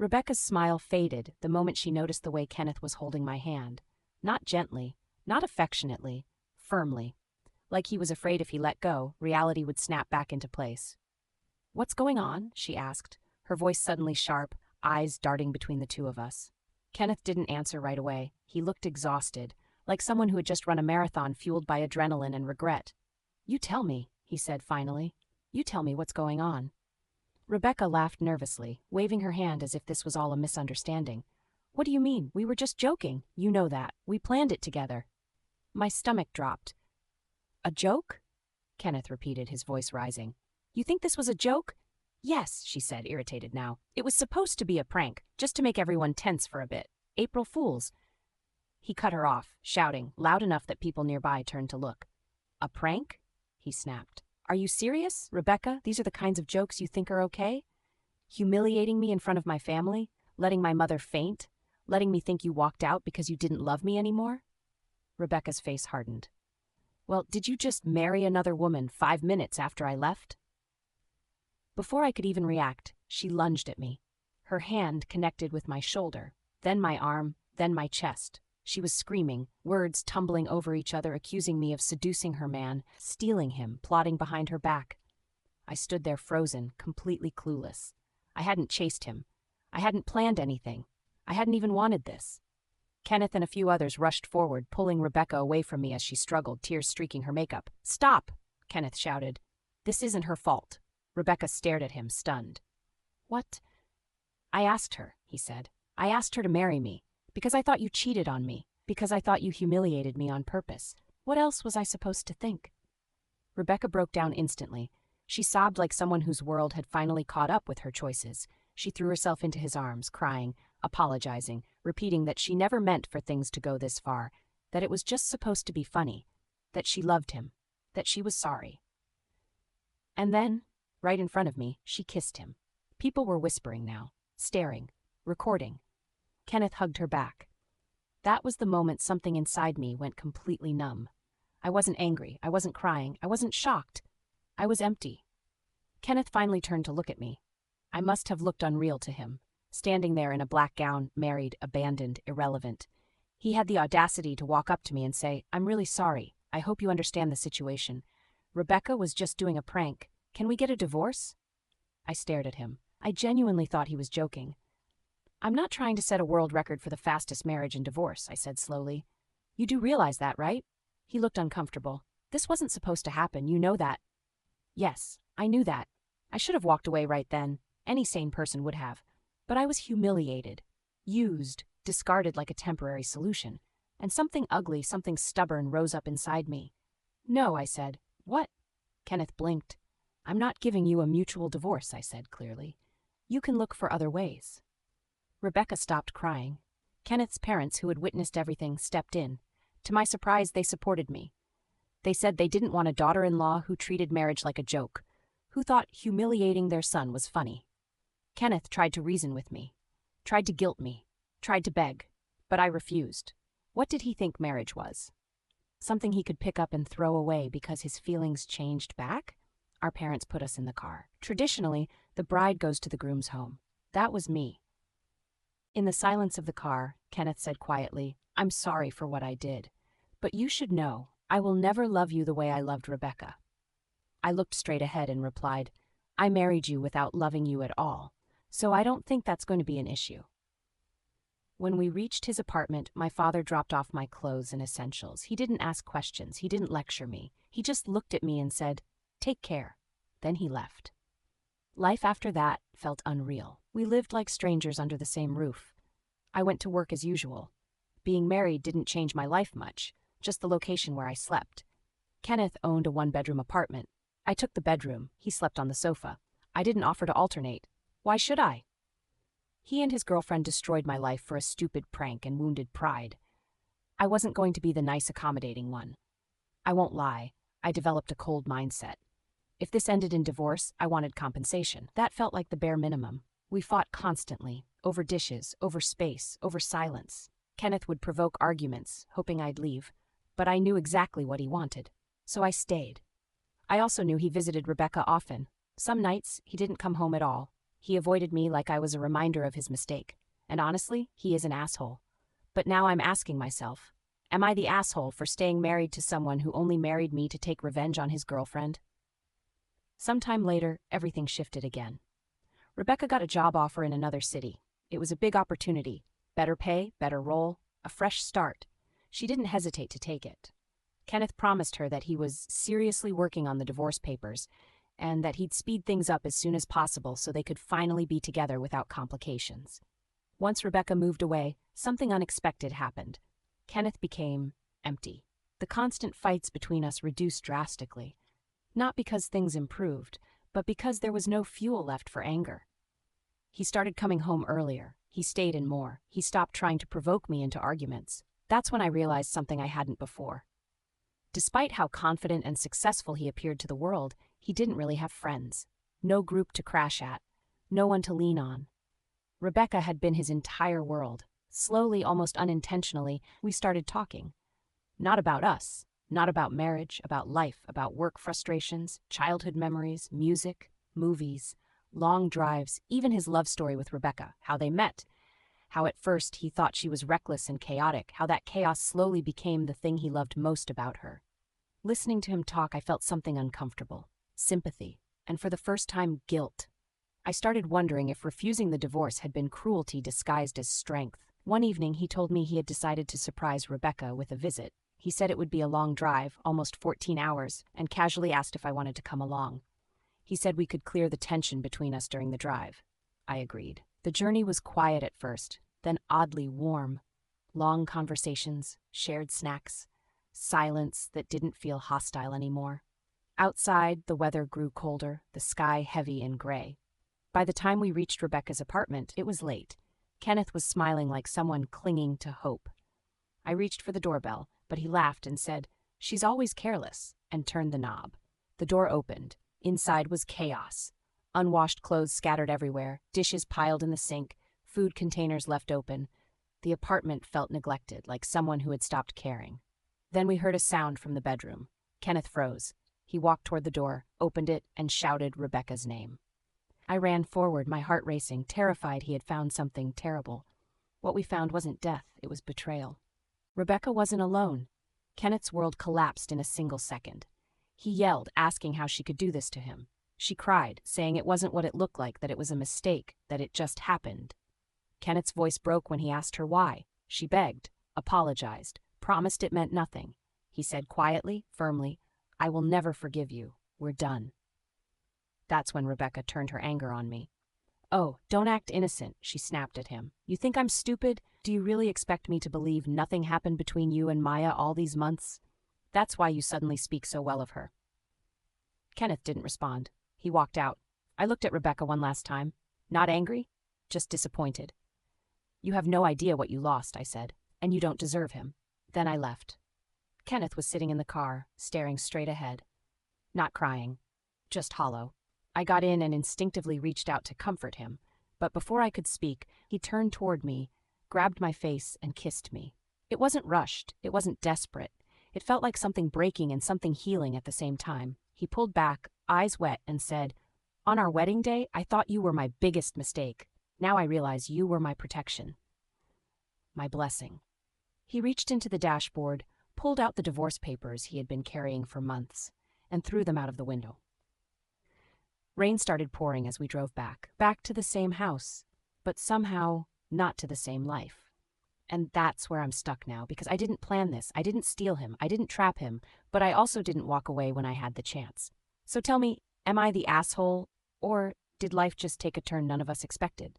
Rebecca's smile faded the moment she noticed the way Kenneth was holding my hand. Not gently, not affectionately, firmly. Like he was afraid if he let go, reality would snap back into place. "What's going on?" she asked, her voice suddenly sharp, eyes darting between the two of us. Kenneth didn't answer right away. He looked exhausted, like someone who had just run a marathon fueled by adrenaline and regret. "You tell me," he said finally. "You tell me what's going on." Rebecca laughed nervously, waving her hand as if this was all a misunderstanding. "What do you mean? We were just joking. You know that. We planned it together." My stomach dropped. "A joke?" Kenneth repeated, his voice rising. "You think this was a joke?" "Yes," she said, irritated now. "It was supposed to be a prank, just to make everyone tense for a bit. April Fools." He cut her off, shouting, loud enough that people nearby turned to look. "A prank?" he snapped. "Are you serious, Rebecca? These are the kinds of jokes you think are okay? Humiliating me in front of my family? Letting my mother faint? Letting me think you walked out because you didn't love me anymore?" Rebecca's face hardened. "Well, did you just marry another woman 5 minutes after I left?" Before I could even react, she lunged at me. Her hand connected with my shoulder, then my arm, then my chest. She was screaming, words tumbling over each other, accusing me of seducing her man, stealing him, plotting behind her back. I stood there frozen, completely clueless. I hadn't chased him. I hadn't planned anything. I hadn't even wanted this. Kenneth and a few others rushed forward, pulling Rebecca away from me as she struggled, tears streaking her makeup. "Stop!" Kenneth shouted. "This isn't her fault." Rebecca stared at him, stunned. "What?" "I asked her," he said. "I asked her to marry me, because I thought you cheated on me, because I thought you humiliated me on purpose. What else was I supposed to think?" Rebecca broke down instantly. She sobbed like someone whose world had finally caught up with her choices. She threw herself into his arms, crying, apologizing, repeating that she never meant for things to go this far, that it was just supposed to be funny, that she loved him, that she was sorry. And then, right in front of me, she kissed him. People were whispering now, staring, recording. Kenneth hugged her back. That was the moment something inside me went completely numb. I wasn't angry, I wasn't crying, I wasn't shocked. I was empty. Kenneth finally turned to look at me. I must have looked unreal to him, standing there in a black gown, married, abandoned, irrelevant. He had the audacity to walk up to me and say, "I'm really sorry. I hope you understand the situation. Rebecca was just doing a prank. Can we get a divorce?" I stared at him. I genuinely thought he was joking. "I'm not trying to set a world record for the fastest marriage and divorce," I said slowly. "You do realize that, right?" He looked uncomfortable. "This wasn't supposed to happen, you know that." Yes, I knew that. I should have walked away right then. Any sane person would have. But I was humiliated, used, discarded like a temporary solution. And something ugly, something stubborn rose up inside me. "No," I said. "What?" Kenneth blinked. "I'm not giving you a mutual divorce," I said clearly. "You can look for other ways." Rebecca stopped crying. Kenneth's parents, who had witnessed everything, stepped in. To my surprise, they supported me. They said they didn't want a daughter-in-law who treated marriage like a joke, who thought humiliating their son was funny. Kenneth tried to reason with me, tried to guilt me, tried to beg, but I refused. What did he think marriage was? Something he could pick up and throw away because his feelings changed back? Our parents put us in the car. Traditionally, the bride goes to the groom's home. That was me. In the silence of the car, Kenneth said quietly, "I'm sorry for what I did, but you should know, I will never love you the way I loved Rebecca." I looked straight ahead and replied, "I married you without loving you at all, so I don't think that's going to be an issue." When we reached his apartment, my father dropped off my clothes and essentials. He didn't ask questions, he didn't lecture me. He just looked at me and said, "Take care." Then he left. Life after that felt unreal. We lived like strangers under the same roof. I went to work as usual. Being married didn't change my life much, just the location where I slept. Kenneth owned a one-bedroom apartment. I took the bedroom. He slept on the sofa. I didn't offer to alternate. Why should I? He and his girlfriend destroyed my life for a stupid prank and wounded pride. I wasn't going to be the nice, accommodating one. I won't lie, I developed a cold mindset. If this ended in divorce, I wanted compensation. That felt like the bare minimum. We fought constantly, over dishes, over space, over silence. Kenneth would provoke arguments, hoping I'd leave, but I knew exactly what he wanted, so I stayed. I also knew he visited Rebecca often. Some nights, he didn't come home at all. He avoided me like I was a reminder of his mistake. And honestly, he is an asshole. But now I'm asking myself, am I the asshole for staying married to someone who only married me to take revenge on his girlfriend? Sometime later, everything shifted again. Rebecca got a job offer in another city. It was a big opportunity. Better pay, better role, a fresh start. She didn't hesitate to take it. Kenneth promised her that he was seriously working on the divorce papers and that he'd speed things up as soon as possible so they could finally be together without complications. Once Rebecca moved away, something unexpected happened. Kenneth became empty. The constant fights between us reduced drastically. Not because things improved, but because there was no fuel left for anger. He started coming home earlier. He stayed in more. He stopped trying to provoke me into arguments. That's when I realized something I hadn't before. Despite how confident and successful he appeared to the world, he didn't really have friends. No group to crash at. No one to lean on. Rebecca had been his entire world. Slowly, almost unintentionally, we started talking. Not about us. Not about marriage, about life, about work frustrations, childhood memories, music, movies, long drives, even his love story with Rebecca, how they met, how at first he thought she was reckless and chaotic, how that chaos slowly became the thing he loved most about her. Listening to him talk, I felt something uncomfortable, sympathy, and for the first time, guilt. I started wondering if refusing the divorce had been cruelty disguised as strength. One evening, he told me he had decided to surprise Rebecca with a visit. He said it would be a long drive, almost 14 hours, and casually asked if I wanted to come along. He said we could clear the tension between us during the drive. I agreed. The journey was quiet at first, then oddly warm. Long conversations, shared snacks, silence that didn't feel hostile anymore. Outside, the weather grew colder, the sky heavy and gray. By the time we reached Rebecca's apartment, it was late. Kenneth was smiling like someone clinging to hope. I reached for the doorbell, but he laughed and said, "She's always careless," and turned the knob. The door opened. Inside was chaos. Unwashed clothes scattered everywhere, dishes piled in the sink, food containers left open. The apartment felt neglected, like someone who had stopped caring. Then we heard a sound from the bedroom. Kenneth froze. He walked toward the door, opened it, and shouted Rebecca's name. I ran forward, my heart racing, terrified he had found something terrible. What we found wasn't death, it was betrayal. Rebecca wasn't alone. Kenneth's world collapsed in a single second. He yelled, asking how she could do this to him. She cried, saying it wasn't what it looked like, that it was a mistake, that it just happened. Kenneth's voice broke when he asked her why. She begged, apologized, promised it meant nothing. He said quietly, firmly, "I will never forgive you. We're done." That's when Rebecca turned her anger on me. "Oh, don't act innocent," she snapped at him. "You think I'm stupid? Do you really expect me to believe nothing happened between you and Maya all these months? That's why you suddenly speak so well of her." Kenneth didn't respond. He walked out. I looked at Rebecca one last time. Not angry, just disappointed. "You have no idea what you lost," I said, "and you don't deserve him." Then I left. Kenneth was sitting in the car, staring straight ahead. Not crying, just hollow. I got in and instinctively reached out to comfort him, but before I could speak, he turned toward me, grabbed my face, and kissed me. It wasn't rushed, it wasn't desperate. It felt like something breaking and something healing at the same time. He pulled back, eyes wet, and said, "On our wedding day, I thought you were my biggest mistake. Now I realize you were my protection. My blessing." He reached into the dashboard, pulled out the divorce papers he had been carrying for months, and threw them out of the window. Rain started pouring as we drove back to the same house, but somehow not to the same life. And that's where I'm stuck now, because I didn't plan this. I didn't steal him. I didn't trap him, but I also didn't walk away when I had the chance. So tell me, am I the asshole, or did life just take a turn none of us expected?